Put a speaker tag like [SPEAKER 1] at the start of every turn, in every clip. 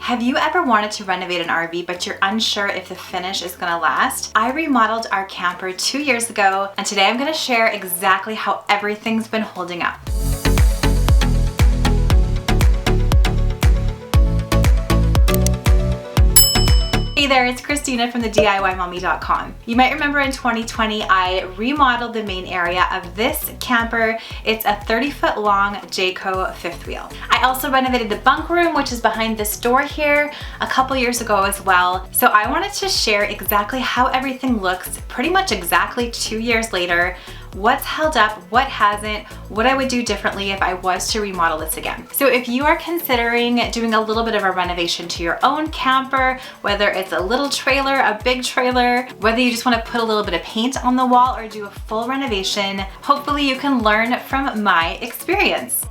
[SPEAKER 1] Have you ever wanted to renovate an RV but you're unsure if the finish is gonna last? I remodeled our camper 2 years ago, and today I'm gonna share exactly how everything's been holding up. Hey there, it's Christina from the DIYmommy.com. You might remember in 2020, I remodeled the main area of this camper. It's a 30-foot long Jayco fifth wheel. I also renovated the bunk room, which is behind this door here, a couple years ago as well. So I wanted to share exactly how everything looks pretty much exactly 2 years later, what's held up, what hasn't, what I would do differently if I was to remodel this again. So if you are considering doing a little bit of a renovation to your own camper, whether it's a little trailer, a big trailer, whether you just want to put a little bit of paint on the wall or do a full renovation, hopefully you can learn from my experience.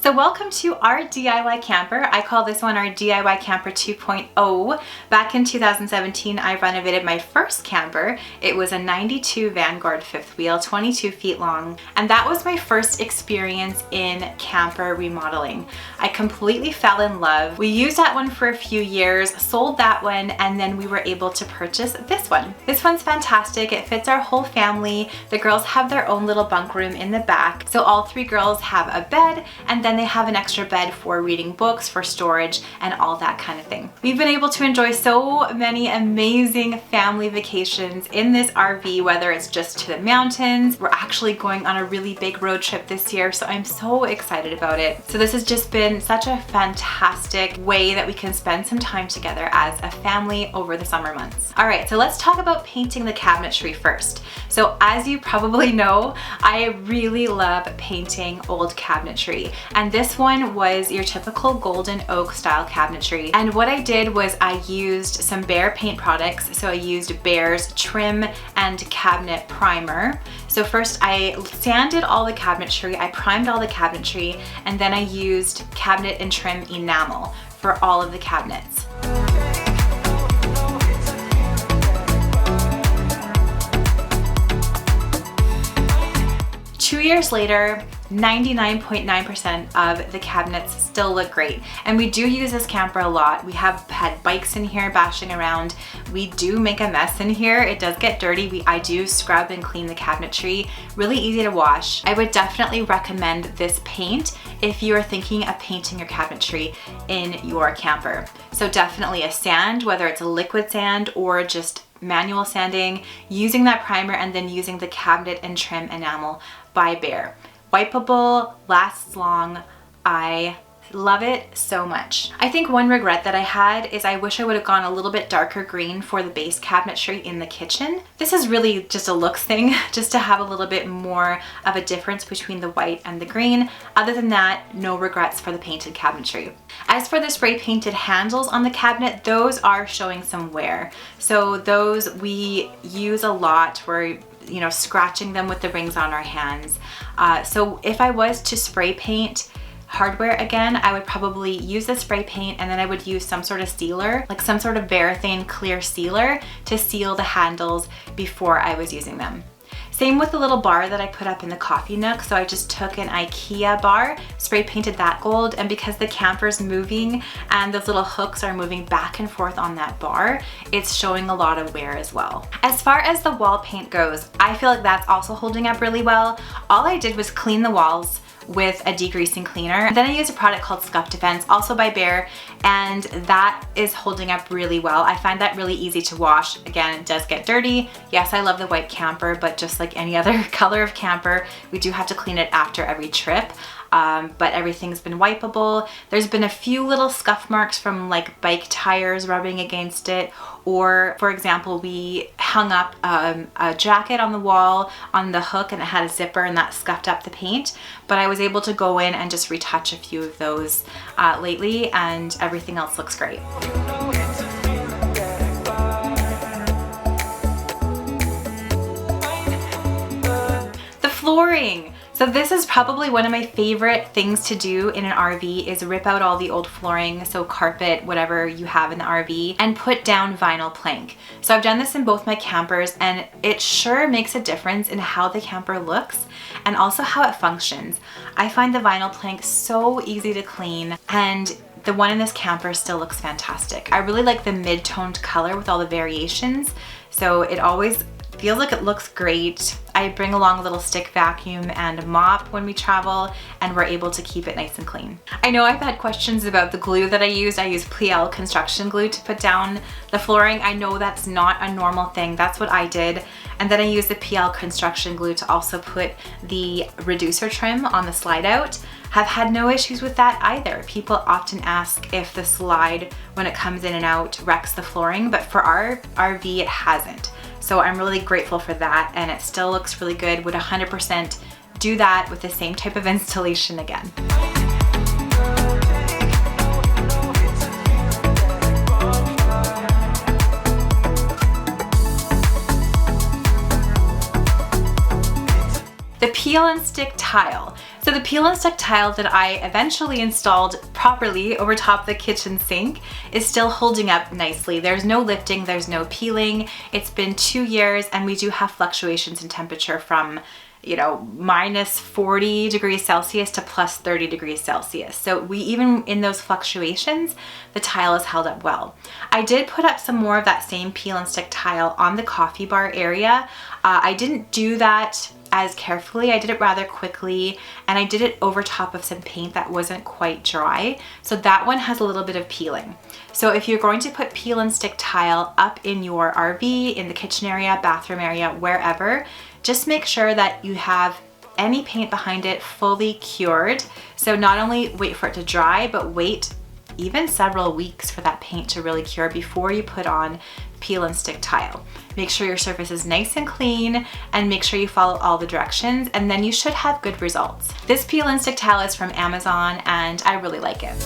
[SPEAKER 1] So welcome to our DIY camper. I call this one our DIY camper 2.0. Back in 2017, I renovated my first camper. It was a 92 Vanguard fifth wheel, 22 feet long. And that was my first experience in camper remodeling. I completely fell in love. We used that one for a few years, sold that one, and then we were able to purchase this one. This one's fantastic. It fits our whole family. The girls have their own little bunk room in the back. So all three girls have a bed, and then they have an extra bed for reading books, for storage, and all that kind of thing. We've been able to enjoy so many amazing family vacations in this RV, whether it's just to the mountains. We're actually going on a really big road trip this year, so I'm so excited about it. So this has just been such a fantastic way that we can spend some time together as a family over the summer months. All right, so let's talk about painting the cabinetry first. So as you probably know, I really love painting old cabinetry, and this one was your typical golden oak style cabinetry. And what I did was I used some Behr paint products. So I used Behr's trim and cabinet primer. So first I sanded all the cabinetry, I primed all the cabinetry, and then I used cabinet and trim enamel for all of the cabinets. 2 years later, 99.9% of the cabinets still look great. And we do use this camper a lot. We have had bikes in here bashing around. We do make a mess in here. It does get dirty. I do scrub and clean the cabinetry. Really easy to wash. I would definitely recommend this paint if you are thinking of painting your cabinetry in your camper. So definitely a sand, whether it's a liquid sand or just manual sanding, using that primer and then using the cabinet and trim enamel by Behr. Wipeable, lasts long. I love it so much. I think one regret that I had is I wish I would have gone a little bit darker green for the base cabinetry in the kitchen. This is really just a looks thing, just to have a little bit more of a difference between the white and the green. Other than that, no regrets for the painted cabinetry. As for the spray painted handles on the cabinet, those are showing some wear. So those we use a lot. We're scratching them with the rings on our hands. So if I was to spray paint hardware again, I would probably use the spray paint and then I would use some sort of sealer, like some sort of Varathane clear sealer to seal the handles before I was using them. Same with the little bar that I put up in the coffee nook. So I just took an IKEA bar, spray painted that gold, and because the camper's moving and those little hooks are moving back and forth on that bar, it's showing a lot of wear as well. As far as the wall paint goes, I feel like that's also holding up really well. All I did was clean the walls with a degreasing cleaner. Then I used a product called Scuff Defense, also by Behr, and that is holding up really well. I find that really easy to wash. Again, it does get dirty. Yes, I love the white camper, but just like any other color of camper, we do have to clean it after every trip. But everything's been wipeable. There's been a few little scuff marks from like bike tires rubbing against it, or for example, we hung up a jacket on the wall on the hook and it had a zipper and that scuffed up the paint, but I was able to go in and just retouch a few of those lately, and everything else looks great. The flooring. So this is probably one of my favorite things to do in an RV is rip out all the old flooring, so carpet, whatever you have in the RV, and put down vinyl plank. So I've done this in both my campers and it sure makes a difference in how the camper looks and also how it functions. I find the vinyl plank so easy to clean, and the one in this camper still looks fantastic. I really like the mid-toned color with all the variations, so it always feels like it looks great. I bring along a little stick vacuum and mop when we travel, and we're able to keep it nice and clean. I know I've had questions about the glue that I use. I use Pliel construction glue to put down the flooring. I know that's not a normal thing. That's what I did. And then I use the Pliel construction glue to also put the reducer trim on the slide out. Have had no issues with that either. People often ask if the slide, when it comes in and out, wrecks the flooring, but for our RV it hasn't. So I'm really grateful for that, and it still looks really good. Would 100% do that with the same type of installation again. The peel and stick tile. So the peel and stick tile that I eventually installed properly over top the kitchen sink is still holding up nicely. There's no lifting, there's no peeling. It's been 2 years, and we do have fluctuations in temperature from, you know, minus 40 degrees Celsius to plus 30 degrees Celsius. So even in those fluctuations, the tile is held up well. I did put up some more of that same peel and stick tile on the coffee bar area. I didn't do that as carefully. I did it rather quickly, and I did it over top of some paint that wasn't quite dry. So that one has a little bit of peeling. So if you're going to put peel and stick tile up in your RV, in the kitchen area, bathroom area, wherever, just make sure that you have any paint behind it fully cured. So not only wait for it to dry, but wait even several weeks for that paint to really cure before you put on peel and stick tile. Make sure your surface is nice and clean, and make sure you follow all the directions, and then you should have good results. This peel and stick tile is from Amazon, and I really like it.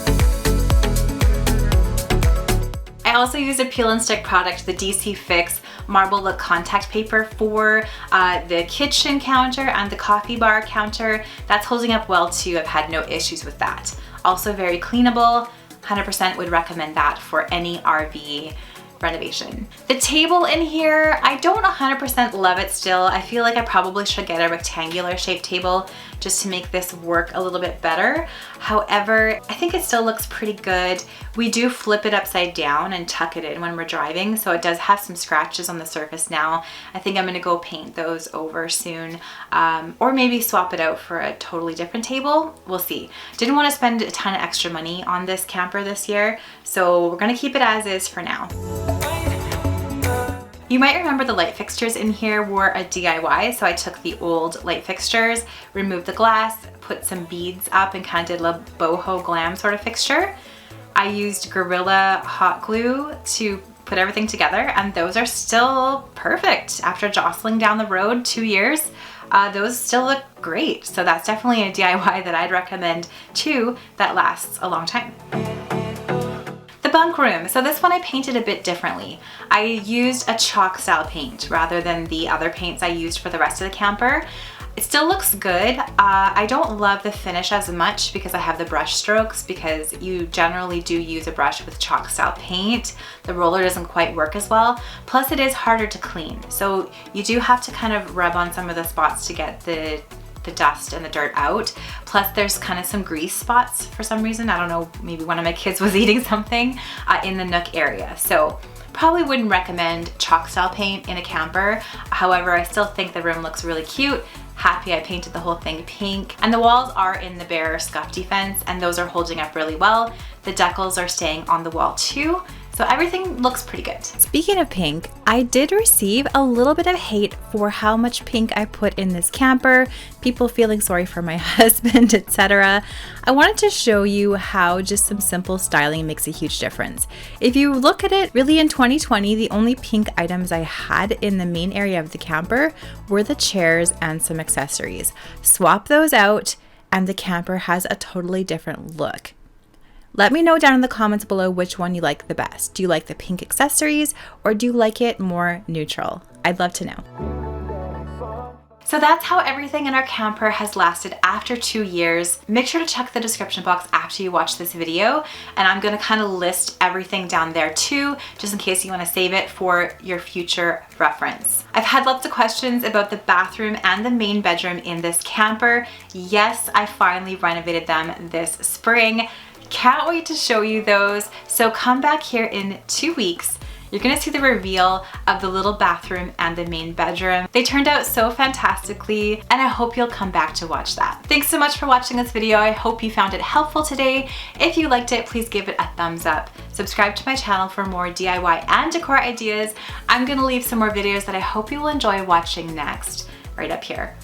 [SPEAKER 1] I also used a peel and stick product, the DC Fix Marble Look contact paper for the kitchen counter and the coffee bar counter. That's holding up well too. I've had no issues with that. Also very cleanable. 100% would recommend that for any RV renovation. The table in here, I don't 100% love it still. I feel like I probably should get a rectangular shaped table just to make this work a little bit better. However, I think it still looks pretty good. We do flip it upside down and tuck it in when we're driving, so it does have some scratches on the surface now. I think I'm gonna go paint those over soon, or maybe swap it out for a totally different table. We'll see. Didn't want to spend a ton of extra money on this camper this year, so we're gonna keep it as is for now. You might remember the light fixtures in here were a DIY, so I took the old light fixtures, removed the glass, put some beads up, and kind of did a boho glam sort of fixture. I used Gorilla hot glue to put everything together, and those are still perfect. After jostling down the road 2 years, those still look great. So that's definitely a DIY that I'd recommend too, that lasts a long time. The bunk room. So this one I painted a bit differently. I used a chalk style paint rather than the other paints I used for the rest of the camper. It still looks good. I don't love the finish as much because I have the brush strokes, because you generally do use a brush with chalk style paint. The roller doesn't quite work as well. Plus it is harder to clean. So you do have to kind of rub on some of the spots to get the dust and the dirt out. Plus there's kind of some grease spots for some reason. I don't know, maybe one of my kids was eating something in the nook area. So probably wouldn't recommend chalk style paint in a camper. However, I still think the room looks really cute. Happy I painted the whole thing pink. And the walls are in the Bear Scuff Defense, and those are holding up really well. The decals are staying on the wall too. So everything looks pretty good.
[SPEAKER 2] Speaking of pink, I did receive a little bit of hate for how much pink I put in this camper, people feeling sorry for my husband, etc. I wanted to show you how just some simple styling makes a huge difference. If you look at it, really in 2020, the only pink items I had in the main area of the camper were the chairs and some accessories. Swap those out and the camper has a totally different look. Let me know down in the comments below which one you like the best. Do you like the pink accessories, or do you like it more neutral? I'd love to know.
[SPEAKER 1] So that's how everything in our camper has lasted after 2 years. Make sure to check the description box after you watch this video, and I'm gonna kind of list everything down there too, just in case you wanna save it for your future reference. I've had lots of questions about the bathroom and the main bedroom in this camper. Yes, I finally renovated them this spring. Can't wait to show you those. So come back here in 2 weeks. You're gonna see the reveal of the little bathroom and the main bedroom. They turned out so fantastically, and I hope you'll come back to watch that. Thanks so much for watching this video. I hope you found it helpful today. If you liked it, please give it a thumbs up. Subscribe to my channel for more DIY and decor ideas. I'm gonna leave some more videos that I hope you will enjoy watching next, right up here.